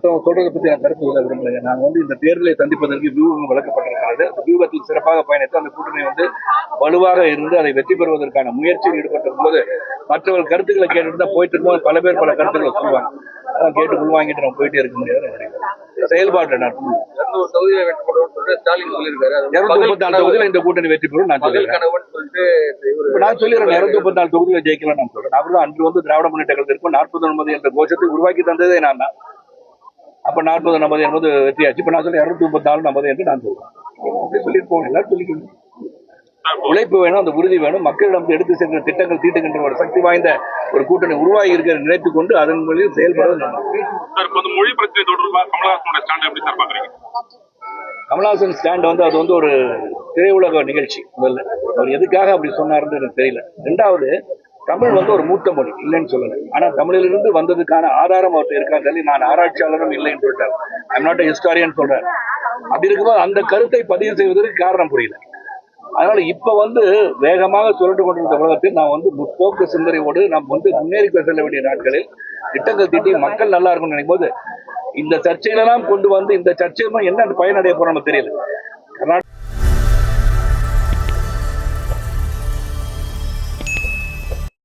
மற்றவங்க சொல்றதை பத்தி நான் கருத்து சொல்ல விரும்பலைங்க. நாங்க இந்த தேர்தலை சந்திப்பதற்கு வியூகம் வழங்கப்பட்டிருக்கிறது. அந்த வியூகத்தில் சிறப்பாக பயணித்து அந்த கூட்டணி வலுவாக இருந்து அதை வெற்றி பெறுவதற்கான முயற்சியில் ஈடுபட்டிருக்கும் போது மற்றவர்கள் கருத்துக்களை கேட்டுட்டு தான் போயிட்டு இருக்கும்போது பல பேர் பல கருத்துக்களை சொல்லுவாங்க. அதான் கேட்டு உள்வாங்கிட்டு நம்ம போயிட்டே இருக்க முடியாது. செயல்பாடு நடக்கும். தொகுதியில வெற்றி பெறுவோம் ஸ்டாலின் சொல்லியிருக்காரு. 234 தொகுதியில இந்த கூட்டணி வெற்றி பெறும் நான் சொல்லியிருக்கேன். நான் சொல்லிடுறேன் 234 தொகுதியில ஜெயிக்கலாம் நான் சொல்றேன். அவர் தான் அன்று திராவிட முன்னேற்ற கழகத்திற்கும் 40 என்ற கோஷத்தை உருவாக்கி தந்ததே நான் தான். அப்ப 40 என்பது வெற்றியாச்சு. இப்ப நான் சொல்ல 234 என்று நான் சொல்றேன். அப்படி சொல்லியிருப்போம். எல்லாரும் சொல்லிக்கணும். உழைப்பு வேணும், அந்த உறுதி வேணும். மக்களிடம் எடுத்து சென்ற திட்டங்கள் தீட்டுகின்ற ஒரு சக்தி வாய்ந்த ஒரு கூட்டணி உருவாகி இருக்கிற நினைத்துக் கொண்டு அதன் வழியில் செயல்படுவது. மொழி பிரச்சனை தொடர்பாக கமலஹாசனோட ஸ்டாண்ட் எப்படி சார் பாக்குறீங்க? கமலஹாசன் ஸ்டாண்ட் அது ஒரு திரையுலக நிகழ்ச்சி. முதல்ல அவர் எதுக்காக அப்படி சொன்னாருன்னு எனக்கு தெரியல. ரெண்டாவது, தமிழ் ஒரு மூத்த மொழி இல்லைன்னு சொல்லல. ஆனா தமிழிலிருந்து வந்ததுக்கான ஆதாரம் அவர்கிட்ட இருக்கான்னு சொல்லி நான் ஆராய்ச்சியாளரும் இல்லைன்னு சொல்லிட்டார். ஐம் நாட் ஹிஸ்டாரியன் சொல்றாரு. அப்படி இருக்கும்போது அந்த கருத்தை பதிவு செய்வதற்கு காரணம் புரியல. அதனால இப்ப வேகமாக சுரண்டு கொண்டிருந்த உலகத்தில் நான் முற்போக்கு சிந்தனையோடு நாம் முன்னேறி செல்ல வேண்டிய நாட்களில் திட்டங்கள் தீட்டி மக்கள் நல்லா இருக்கும்னு நினைக்கும் போது இந்த சர்ச்சைகளெல்லாம் கொண்டு இந்த சர்ச்சைகளும் என்ன பயனடைய போறோம்னு தெரியல.